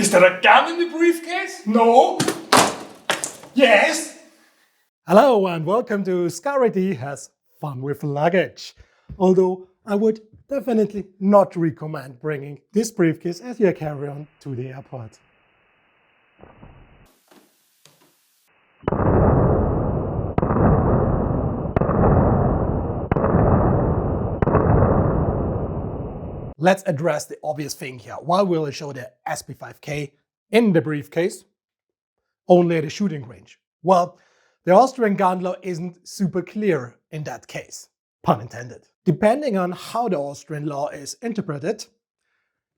Is there a gun in the briefcase? No. Yes. Hello and welcome to Scarity Has Fun with Luggage. Although I would definitely not recommend bringing this briefcase as your carry-on to the airport. Let's address the obvious thing here. Why will I show the MP5K in the briefcase only at a shooting range? Well, the Austrian gun law isn't super clear in that case, pun intended. Depending on how the Austrian law is interpreted,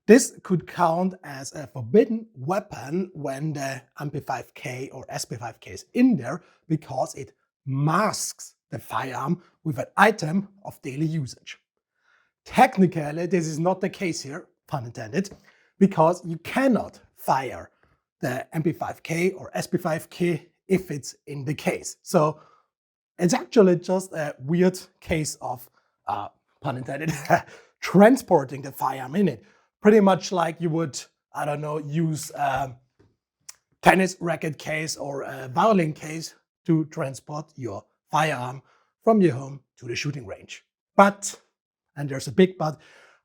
this could count as a forbidden weapon when the MP5K or SP5K is in there because it masks the firearm with an item of daily usage. Technically, this is not the case here, pun intended, because you cannot fire the MP5K or SP5K if it's in the case. So it's actually just a weird case of, pun intended, transporting the firearm in it. Pretty much like you would, I don't know, use a tennis racket case or a violin case to transport your firearm from your home to the shooting range. But, and there's a big but,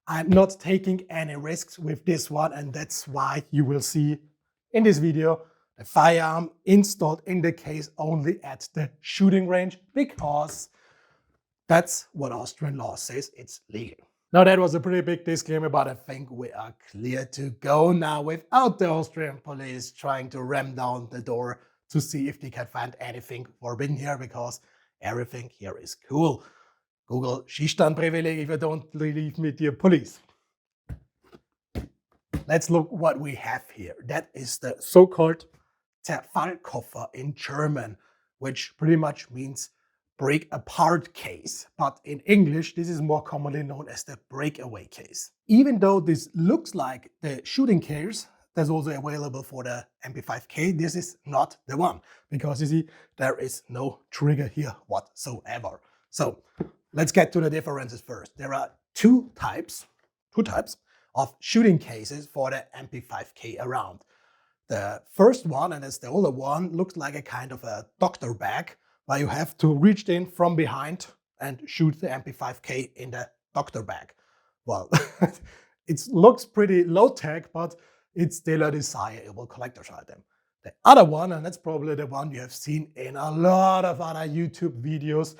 I'm not taking any risks with this one, and that's why you will see in this video the firearm installed in the case only at the shooting range, because that's what Austrian law says it's legal. Now that was a pretty big disclaimer, but I think we are clear to go now without the Austrian police trying to ram down the door to see if they can find anything forbidden here, because everything here is cool. Google Schießstandprivileg if you don't believe me, dear police. Let's look what we have here. That is the so-called Zerfallkoffer in German, which pretty much means break-apart case. But in English, this is more commonly known as the breakaway case. Even though this looks like the shooting case that's also available for the MP5K, this is not the one, because you see, there is no trigger here whatsoever. So let's get to the differences first. There are two types of shooting cases for the MP5K around. The first one, and it's the older one, looks like a kind of a doctor bag, where you have to reach in from behind and shoot the MP5K in the doctor bag. Well, it looks pretty low-tech, but it's still a desirable collector's item. The other one, and that's probably the one you have seen in a lot of other YouTube videos,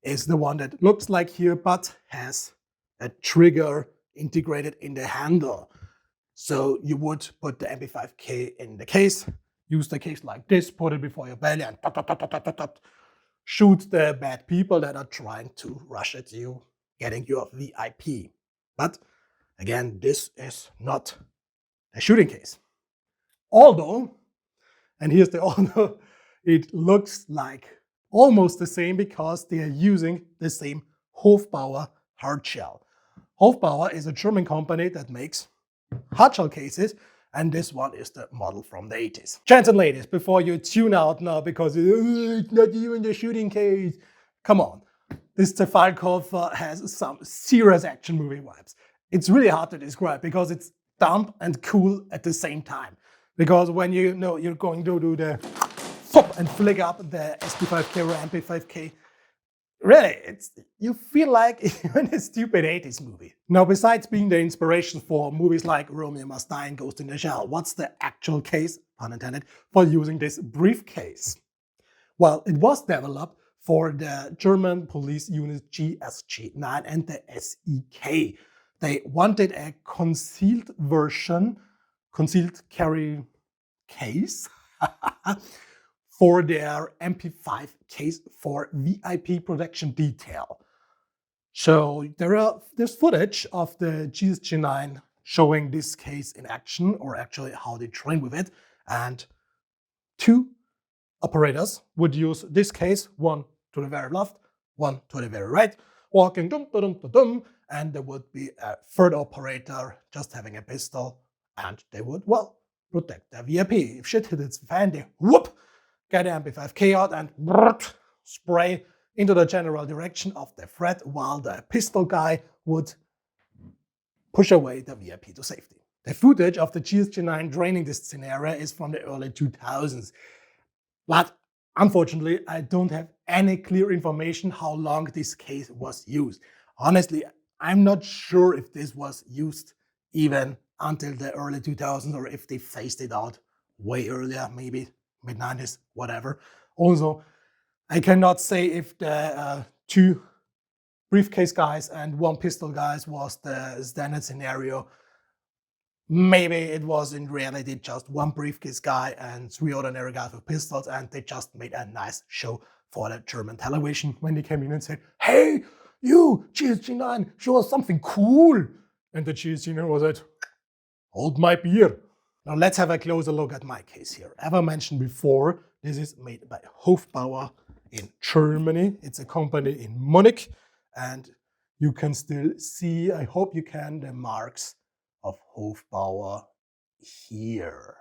is the one that looks like here, but has a trigger integrated in the handle. So you would put the MP5K in the case, use the case like this, put it before your belly, and shoot the bad people that are trying to rush at you, getting your VIP. But again, this is not a shooting case. Although, and here's the although, it looks like almost the same because they are using the same Hofbauer hardshell. Hofbauer is a German company that makes hardshell cases, and this one is the model from the 80s. Gents and ladies, before you tune out now because it's not even the shooting case, come on. This Zerfallkoffer has some serious action movie vibes. It's really hard to describe because it's dumb and cool at the same time. Because when you know you're going to do the flop and flick up the SP5K or MP5K, really, you feel like you're in a stupid 80s movie. Now, besides being the inspiration for movies like Romeo Must Die and Ghost in the Shell, what's the actual case, pun intended, for using this briefcase? Well, it was developed for the German police unit GSG-9 and the SEK. They wanted a concealed carry case for their MP5 case for VIP protection detail. So there's footage of the GSG-9 showing this case in action, or actually how they train with it. And two operators would use this case, one to the very left, one to the very right, walking dum dum dum dum, and there would be a third operator just having a pistol, and they would, well, protect their VIP. If shit hit its fan, they whoop, get the MP5K out and spray into the general direction of the threat, while the pistol guy would push away the VIP to safety. The footage of the GSG-9 draining this scenario is from the early 2000s. But unfortunately, I don't have any clear information how long this case was used. Honestly, I'm not sure if this was used even until the early 2000s or if they phased it out way earlier, maybe mid-90s, whatever. Also, I cannot say if the two briefcase guys and one pistol guys was the standard scenario. Maybe it was in reality just one briefcase guy and three ordinary guys with pistols, and they just made a nice show for the German television when they came in and said, "Hey, you, GSG-9, show us something cool." And the GSG-9 was like, "Hold my beer." Now let's have a closer look at my case here. As I mentioned before, this is made by Hofbauer in Germany. It's a company in Munich, and you can still see, I hope you can, the marks of Hofbauer here.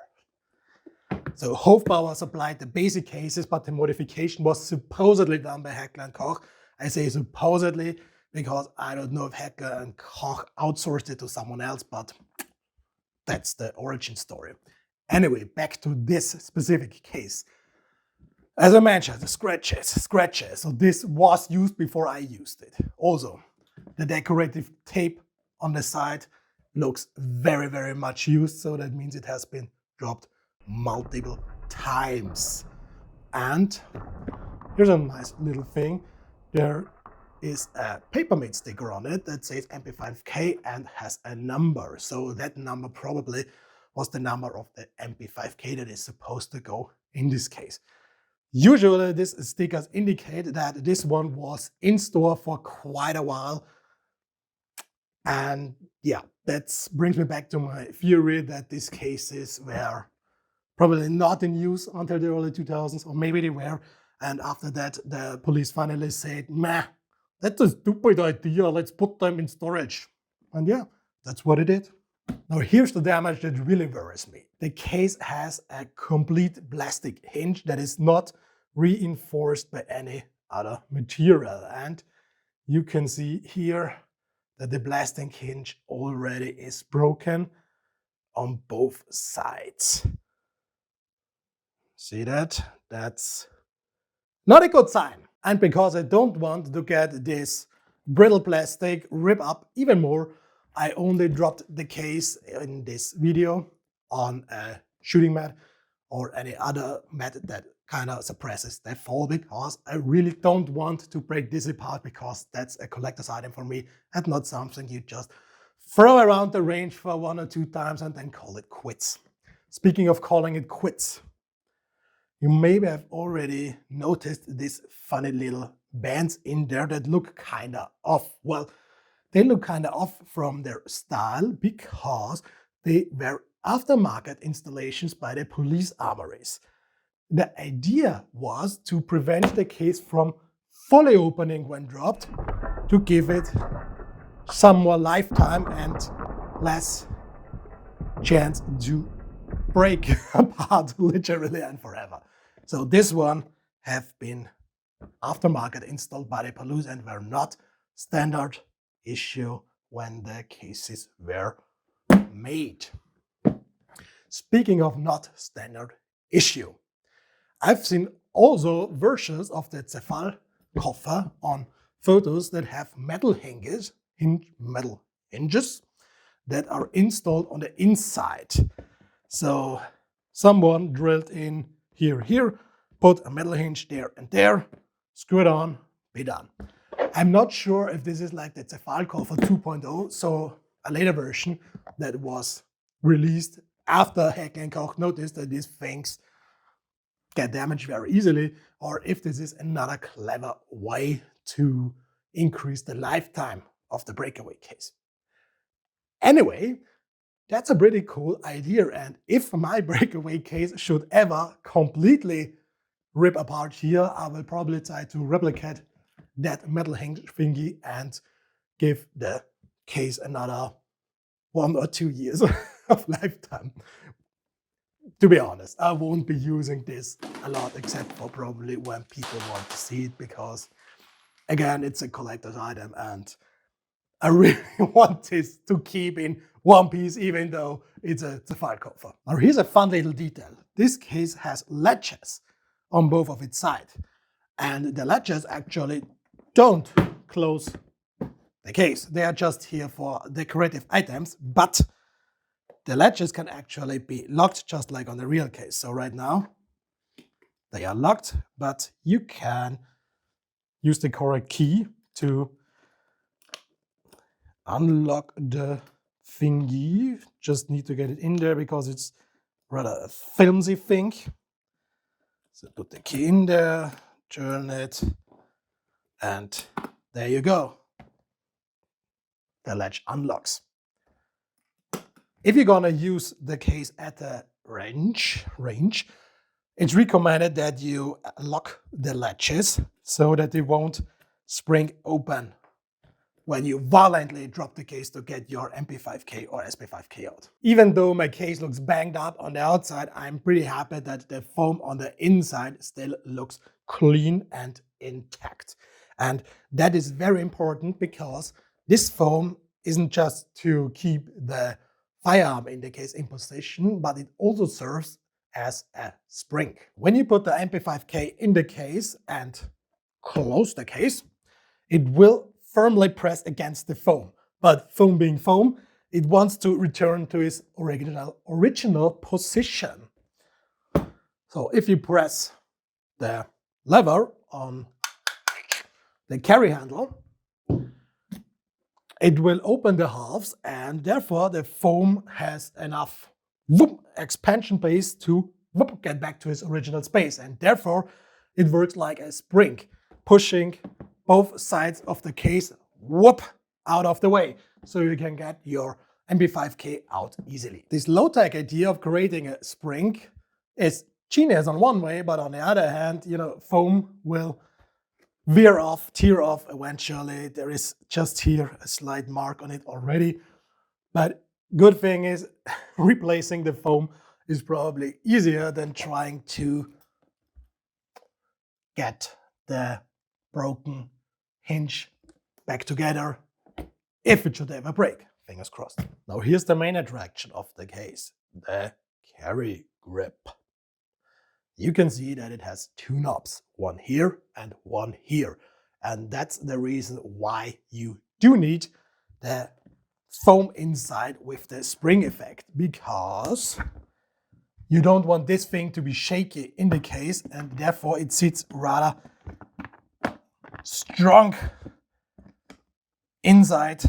So Hofbauer supplied the basic cases, but the modification was supposedly done by Heckler & Koch. I say supposedly because I don't know if Heckler & Koch outsourced it to someone else, but that's the origin story. Anyway, back to this specific case. As I mentioned, the scratches. So this was used before I used it. Also, the decorative tape on the side looks very, very much used, so that means it has been dropped multiple times. And here's a nice little thing. There is a paper-made sticker on it that says MP5K and has a number. So that number probably was the number of the MP5K that is supposed to go in this case. Usually these stickers indicate that this one was in store for quite a while. And yeah, that brings me back to my theory that these cases were probably not in use until the early 2000s, or maybe they were. And after that, the police finally said, "Meh, that's a stupid idea, let's put them in storage." And yeah, that's what it did. Now here's the damage that really worries me. The case has a complete plastic hinge that is not reinforced by any other material. And you can see here that the plastic hinge already is broken on both sides. See that? That's not a good sign. And because I don't want to get this brittle plastic rip up even more, I only dropped the case in this video on a shooting mat or any other mat that kind of suppresses the fall, because I really don't want to break this apart, because that's a collector's item for me and not something you just throw around the range for 1 or 2 times and then call it quits. Speaking of calling it quits, you maybe have already noticed these funny little bands in there that look kind of off. Well, they look kind of off from their style because they were aftermarket installations by the police armories. The idea was to prevent the case from fully opening when dropped, to give it some more lifetime and less chance to break apart literally and forever. So this one have been aftermarket installed by the police and were not standard issue when the cases were made. Speaking of not standard issue, I've seen also versions of the Zerfallkoffer on photos that have metal hinges that are installed on the inside. So someone drilled in here, put a metal hinge there and there, screw it on, be done. I'm not sure if this is like the Zerfallkoffer 2.0, so a later version that was released after Heckler & Koch noticed that these things get damaged very easily, or if this is another clever way to increase the lifetime of the breakaway case. Anyway, that's a pretty cool idea, and if my breakaway case should ever completely rip apart here, I will probably try to replicate that metal hinge thingy and give the case another 1 or 2 years of lifetime. To be honest, I won't be using this a lot, except for probably when people want to see it, because again, it's a collector's item and I really want this to keep in one piece, even though it's a Zerfallkoffer. Now here's a fun little detail. This case has latches on both of its sides. And the latches actually don't close the case. They are just here for decorative items, but the latches can actually be locked just like on the real case. So right now, they are locked, but you can use the correct key to unlock the thingy. Just need to get it in there because it's rather a flimsy thing. So put the key in there, turn it, and there you go. The latch unlocks. If you're gonna use the case at a range, it's recommended that you lock the latches so that they won't spring open when you violently drop the case to get your MP5K or SP5K out. Even though my case looks banged up on the outside, I'm pretty happy that the foam on the inside still looks clean and intact. And that is very important because this foam isn't just to keep the firearm in the case in position, but it also serves as a spring. When you put the MP5K in the case and close the case, it will firmly press against the foam. But foam being foam, it wants to return to its original position. So if you press the lever on the carry handle, it will open the halves, and therefore the foam has enough expansion base to get back to its original space, and therefore it works like a spring, pushing both sides of the case out of the way, so you can get your MP5K out easily. This low-tech idea of creating a spring is genius on one way, but on the other hand, foam will tear off eventually. There is just here a slight mark on it already. But good thing is replacing the foam is probably easier than trying to get the broken hinge back together if it should ever break. Fingers crossed. Now here's the main attraction of the case, the carry grip. You can see that it has two knobs, one here and one here. And that's the reason why you do need the foam inside with the spring effect, because you don't want this thing to be shaky in the case, and therefore it sits rather strong inside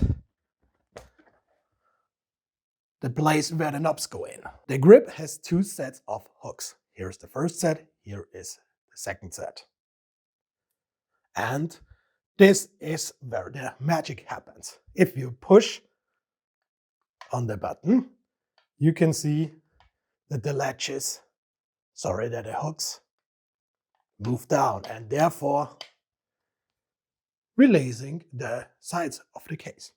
the place where the knobs go in. The grip has two sets of hooks. Here's the first set, here is the second set. And this is where the magic happens. If you push on the button, you can see that the hooks move down, and therefore releasing the sides of the case.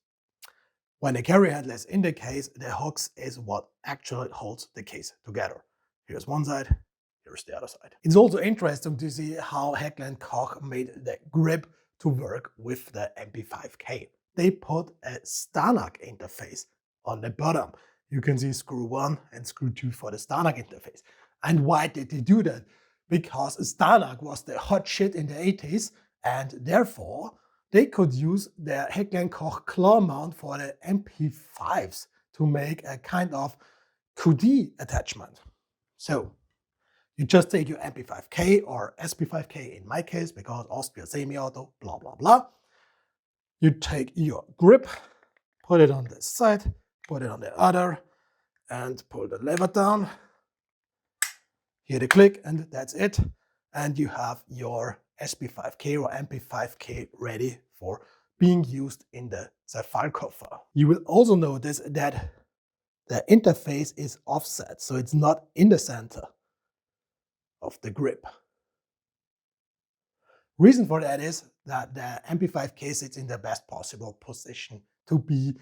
When the carry handle is in the case, the hooks is what actually holds the case together. Here's one side, here's the other side. It's also interesting to see how Heckler & Koch made the grip to work with the MP5K. They put a Stanag interface on the bottom. You can see screw 1 and screw 2 for the Stanag interface. And why did they do that? Because Stanag was the hot shit in the 80s, and therefore they could use the Heckler & Koch claw mount for the MP5s to make a kind of QD attachment. So you just take your MP5K or SP5K in my case, because Austria semi-auto, blah, blah, blah. You take your grip, put it on this side, put it on the other, and pull the lever down. Hear the click, and that's it. And you have your SP5K or MP5K ready for being used in the Zerfallkoffer. You will also notice that the interface is offset, so it's not in the center of the grip. Reason for that is that the MP5K sits in the best possible position to be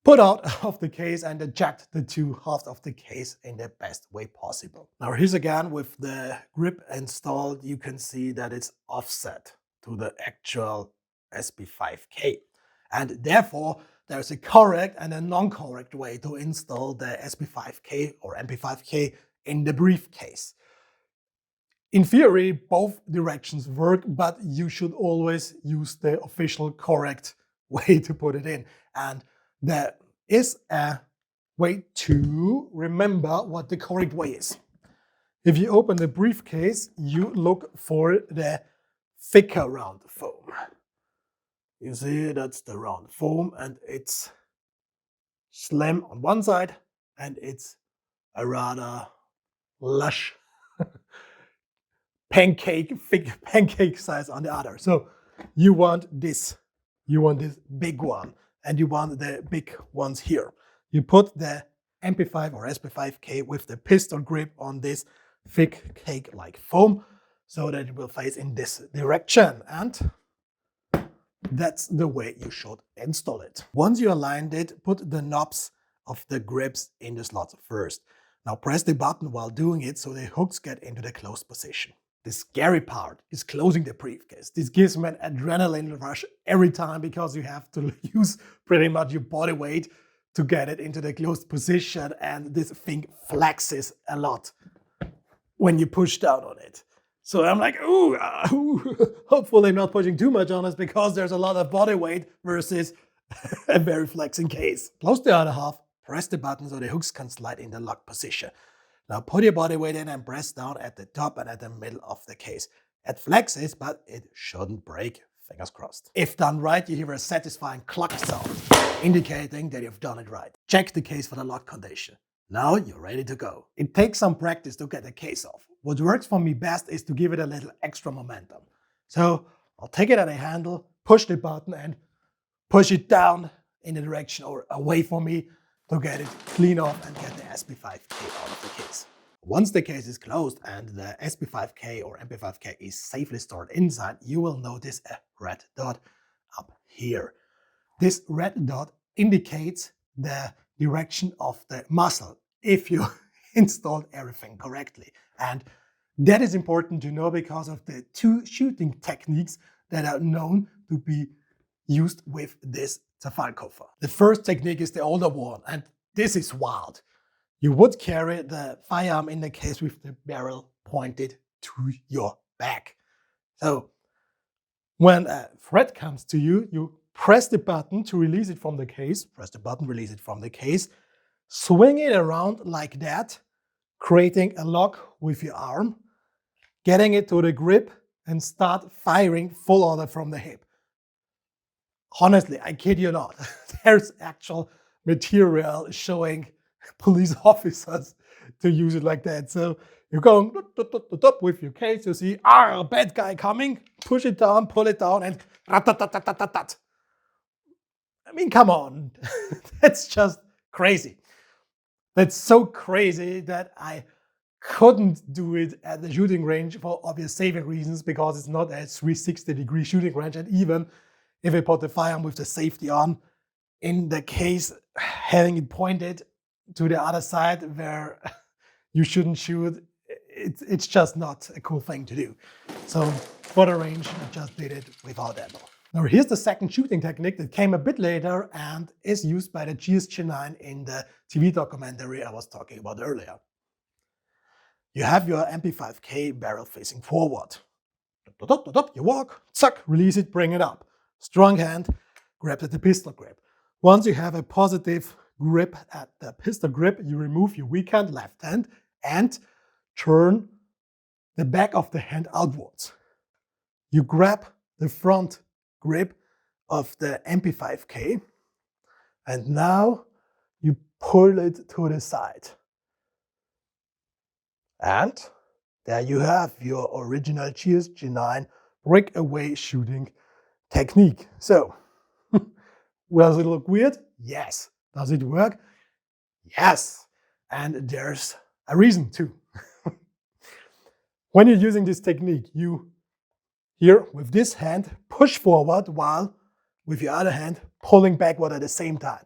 put out of the case and eject the two halves of the case in the best way possible. Now here's again with the grip installed, you can see that it's offset to the actual SP5K. And therefore, there's a correct and a non-correct way to install the SP5K or MP5K in the briefcase. In theory, both directions work, but you should always use the official correct way to put it in. And there is a way to remember what the correct way is. If you open the briefcase, you look for the thicker round foam. You see, that's the round foam, and it's slim on one side, and it's a rather lush thick pancake size on the other. So you want this big one, and you want the big ones here. You put the MP5 or SP5K with the pistol grip on this thick cake-like foam so that it will face in this direction, and that's the way you should install it. Once you aligned it, put the knobs of the grips in the slots first. Now press the button while doing it so the hooks get into the closed position. The scary part is closing the briefcase. This gives me an adrenaline rush every time because you have to use pretty much your body weight to get it into the closed position, and this thing flexes a lot when you push down on it. So I'm like, ooh, hopefully I'm not pushing too much on it because there's a lot of body weight versus a very flexing case. Close the other half, press the button so the hooks can slide in the lock position. Now put your body weight in and press down at the top and at the middle of the case. It flexes, but it shouldn't break, fingers crossed. If done right, you hear a satisfying cluck sound, indicating that you've done it right. Check the case for the lock condition. Now you're ready to go. It takes some practice to get the case off. What works for me best is to give it a little extra momentum. So I'll take it at a handle, push the button and push it down in the direction or away from me to get it clean off and get the SP5K out of the case. Once the case is closed and the SP5K or MP5K is safely stored inside, you will notice a red dot up here. This red dot indicates the direction of the muzzle if you installed everything correctly. And that is important to know because of the two shooting techniques that are known to be used with this Zerfallkoffer. The first technique is the older one, and this is wild. You would carry the firearm in the case with the barrel pointed to your back. So when a threat comes to you, you press the button to release it from the case, press the button, release it from the case, swing it around like that, creating a lock with your arm, getting it to the grip, and start firing full auto from the hip. Honestly, I kid you not. There's actual material showing police officers to use it like that. So you're going with your case, you see, a bad guy coming, push it down, pull it down, and rat-tat-tat-tat-tat-tat. I mean, come on. That's just crazy. That's so crazy that I couldn't do it at the shooting range for obvious safety reasons because it's not a 360-degree shooting range, and even if I put the firearm with the safety on in the case, having it pointed to the other side where you shouldn't shoot, it's just not a cool thing to do. So for the range, I just did it without ammo. Now here's the second shooting technique that came a bit later and is used by the GSG9 in the TV documentary I was talking about earlier. You have your MP5K barrel facing forward. You walk, suck, release it, bring it up. Strong hand, grab at the pistol grip. Once you have a positive grip at the pistol grip, you remove your weak hand, left hand, and turn the back of the hand outwards. You grab the front grip of the MP5K, and now you pull it to the side. And there you have your original GSG9 breakaway shooting technique. So, does it look weird? Yes. Does it work? Yes. And there's a reason too. When you're using this technique, you here with this hand push forward while with your other hand pulling backward at the same time.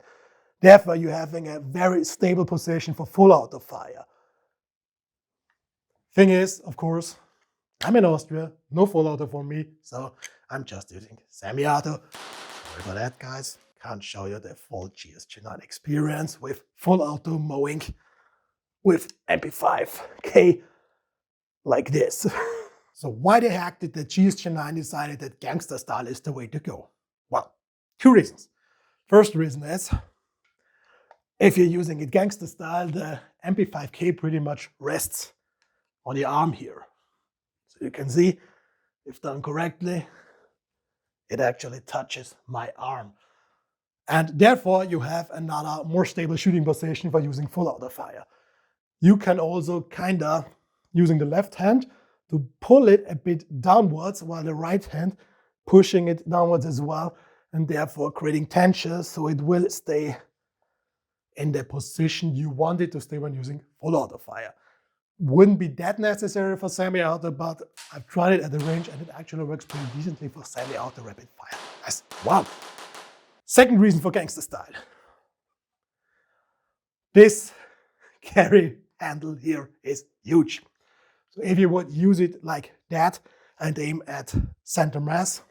Therefore, you're having a very stable position for full auto fire. Thing is, of course, I'm in Austria, no full auto for me, so I'm just using semi-auto. Sorry for that, guys. Can't show you the full GSG9 experience with full auto mowing with MP5K like this. So why the heck did the GSG9 decided that gangster style is the way to go? Well, two reasons. First reason is, if you're using it gangster style, the MP5K pretty much rests on the arm here. So you can see, if done correctly, it actually touches my arm. And therefore, you have another more stable shooting position for using full auto fire. You can also kinda, using the left hand, to pull it a bit downwards, while the right hand pushing it downwards as well, and therefore creating tension, so it will stay in the position you want it to stay when using full auto fire. Wouldn't be that necessary for semi-auto, but I've tried it at the range and it actually works pretty decently for semi-auto rapid fire as well. Second reason for gangster style. This carry handle here is huge. So if you would use it like that and aim at center mass,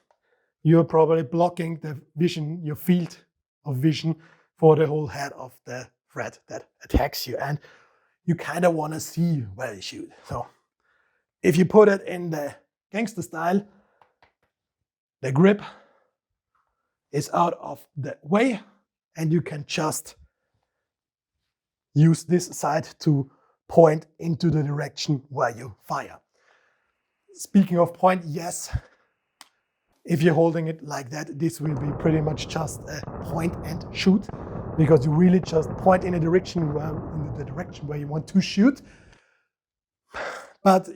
you're probably blocking the vision, your field of vision for the whole head of the threat that attacks you. And you kind of want to see where you shoot. So if you put it in the gangster style, the grip is out of the way and you can just use this side to point into the direction where you fire. Speaking of point, yes, if you're holding it like that, this will be pretty much just a point and shoot, because you really just point in the direction where you want to shoot. But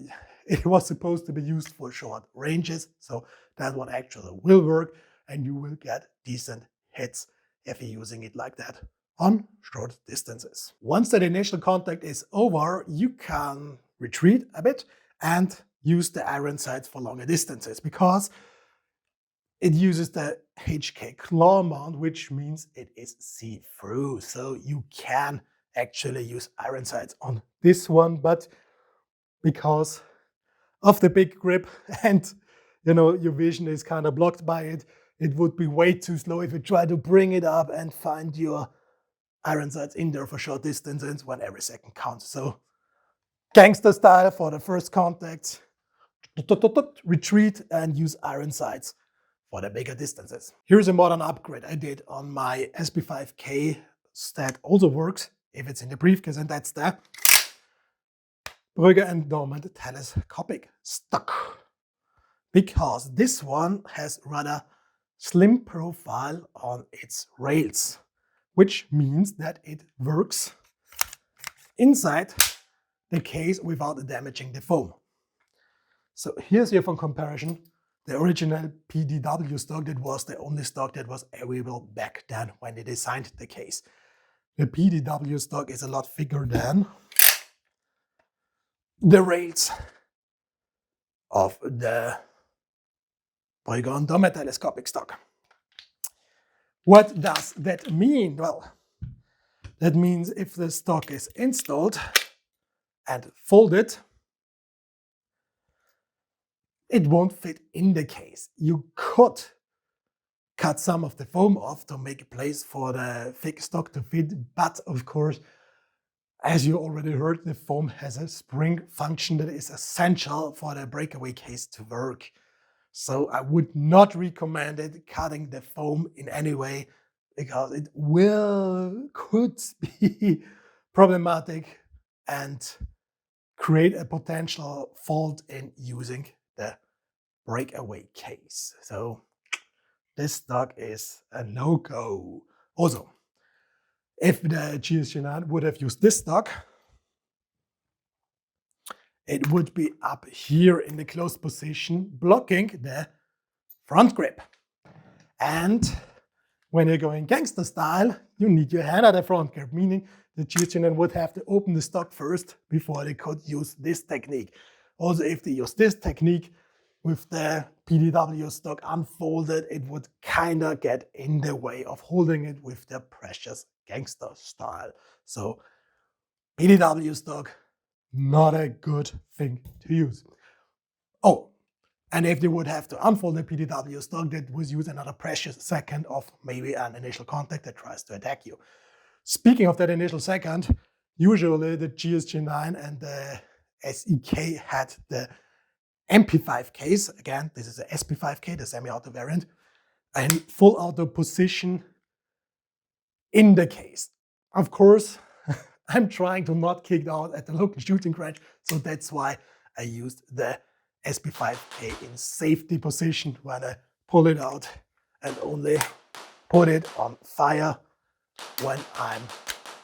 it was supposed to be used for short ranges, so that one actually will work, and you will get decent hits if you're using it like that on short distances. Once that initial contact is over, you can retreat a bit and use the iron sights for longer distances, because it uses the HK claw mount, which means it is see-through. So you can actually use iron sights on this one, but because of the big grip and your vision is kind of blocked by it, it would be way too slow if you try to bring it up and find your iron sights in there for short distances when every second counts. So gangster style for the first contact, retreat and use iron sights for the bigger distances. Here's a modern upgrade I did on my SP5K that also works if it's in the briefcase, and that's the Brügge and Normand telescopic stock. Because this one has rather slim profile on its rails, which means that it works inside the case without damaging the foam. So here's here for comparison the original PDW stock. That was the only stock that was available back then when they designed the case. The PDW stock is a lot bigger than the rails of the Brügge and Normand telescopic stock. What does that mean? Well, that means if the stock is installed and folded, it won't fit in the case. You could cut some of the foam off to make a place for the thick stock to fit, but of course, as you already heard, the foam has a spring function that is essential for the breakaway case to work. So I would not recommend it cutting the foam in any way, because it could be problematic and create a potential fault in using the breakaway case. So this stock is a no-go. Also, if the GSG9 would have used this stock, it would be up here in the closed position, blocking the front grip. And when you're going gangster style, you need your hand at the front grip, meaning the GSG9 would have to open the stock first before they could use this technique. Also, if they use this technique with the PDW stock unfolded, it would kind of get in the way of holding it with the precious gangster style. So PDW stock, not a good thing to use. Oh, And if they would have to unfold the PDW stock, that would use another precious second of maybe an initial contact that tries to attack you. Speaking of that initial second, usually the GSG9 and the SEK had the MP5Ks. Again, this is the SP5K, the semi-auto variant, and full auto position in the case. Of course, I'm trying to not kick out at the local shooting range, so that's why I used the SP5K in safety position when I pull it out and only put it on fire when I'm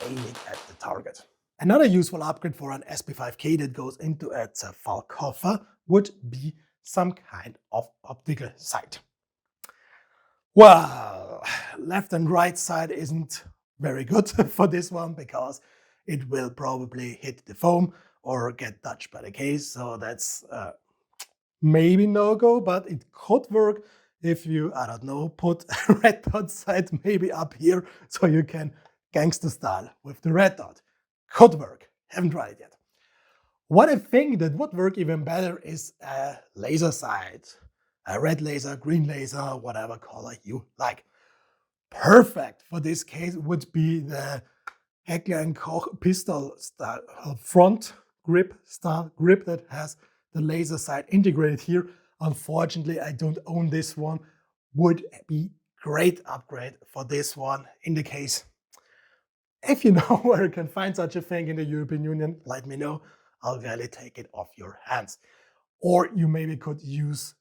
aiming at the target. Another useful upgrade for an SP5K that goes into a Zerfallkoffer would be some kind of optical sight. Well, left and right side isn't very good for this one because it will probably hit the foam or get touched by the case, so that's maybe no-go, but it could work if you, I don't know, put a red dot sight maybe up here so you can gangster style with the red dot. Could work, haven't tried it yet. What I think that would work even better is a laser sight. A red laser, green laser, whatever color you like. Perfect for this case would be the Heckler & Koch pistol style front grip style grip that has the laser sight integrated here. Unfortunately, I don't own this one. Would be great upgrade for this one in the case. If you know where you can find such a thing in the European Union, let me know. I'll gladly take it off your hands. Or you maybe could use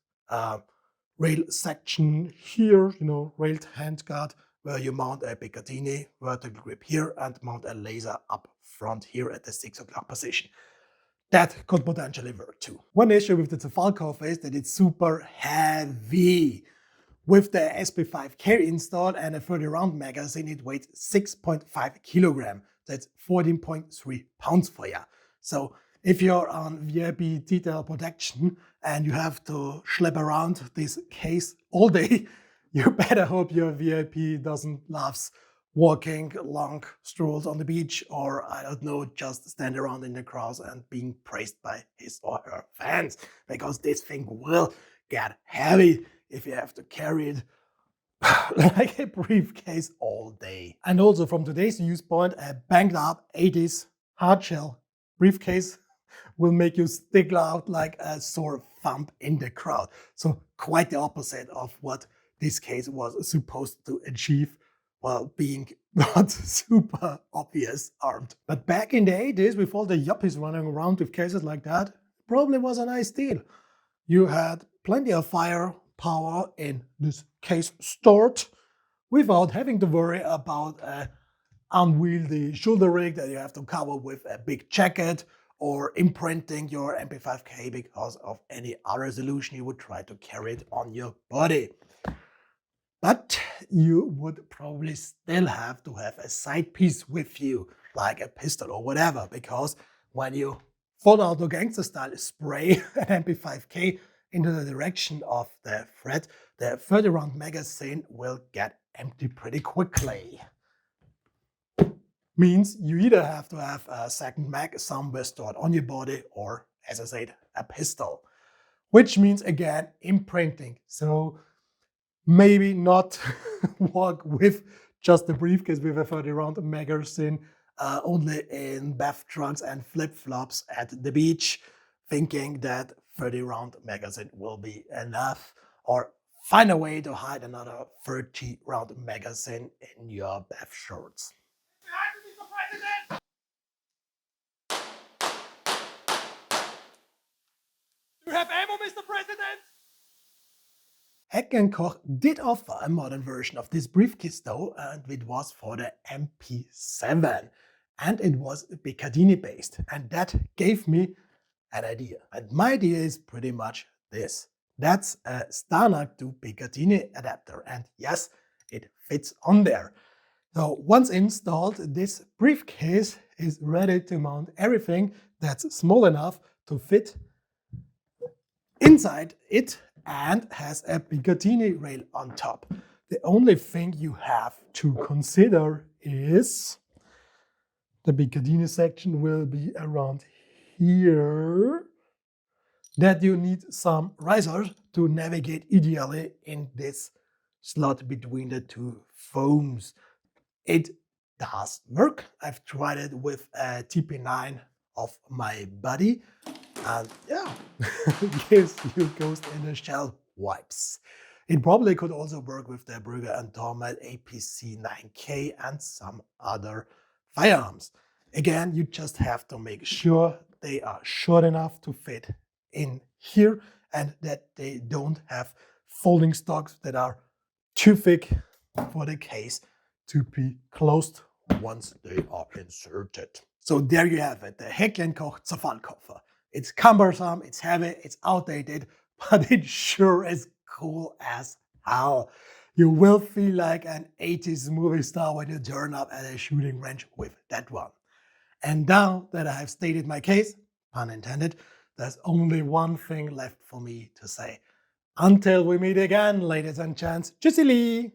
rail section here, railed handguard, where you mount a Picatinny vertical grip here and mount a laser up front here at the 6 o'clock position. That could potentially work too. One issue with the Zerfallkoffer is that it's super heavy. With the SP5K installed and a 30 round magazine, it weighs 6.5 kilograms. That's 14.3 pounds for you. So if you're on VIP detail protection and you have to schlep around this case all day, you better hope your VIP doesn't love walking long strolls on the beach or, I don't know, just stand around in the crowd and being praised by his or her fans, because this thing will get heavy if you have to carry it like a briefcase all day. And also from today's use point, a banged up 80s hardshell briefcase will make you stick out like a sore thumb in the crowd. So quite the opposite of what this case was supposed to achieve while being not super obvious armed. But back in the 80s, with all the yuppies running around with cases like that, probably was a nice deal. You had plenty of firepower in this case stored without having to worry about an unwieldy shoulder rig that you have to cover with a big jacket or imprinting your MP5K because of any other solution you would try to carry it on your body. But you would probably still have to have a side piece with you, like a pistol or whatever, because when you full auto gangster style spray an MP5K into the direction of the threat, the 30 round magazine will get empty pretty quickly. Means you either have to have a second mag somewhere stored on your body or, as I said, a pistol. Which means, again, imprinting. So maybe not walk with just a briefcase with a 30 round magazine only in bath trunks and flip-flops at the beach, thinking that 30 round magazine will be enough, or find a way to hide another 30 round magazine in your bath shorts. You have ammo, Mr. President? Heck & Koch did offer a modern version of this briefcase though, and it was for the MP7. And it was Picatinny based. And that gave me an idea. And my idea is pretty much this. That's a Starnag to Picatinny adapter. And yes, it fits on there. So once installed, this briefcase is ready to mount everything that's small enough to fit inside it and has a Picatinny rail on top. The only thing you have to consider is the Picatinny section will be around here. that you need some risers to navigate ideally in this slot between the two foams. It does work. I've tried it with a TP9 of my buddy, and yeah, gives you ghost in the shell wipes. It probably could also work with the Brugger & Tormet APC9K and some other firearms. Again, you just have to make sure they are short enough to fit in here and that they don't have folding stocks that are too thick for the case to be closed once they are inserted. So there you have it, the Heck & Koch Zerfallkoffer. It's cumbersome, it's heavy, it's outdated, but it sure is cool as hell. You will feel like an 80s movie star when you turn up at a shooting range with that one. And now that I have stated my case, pun intended, there's only one thing left for me to say. Until we meet again, ladies and gents, tschüssili!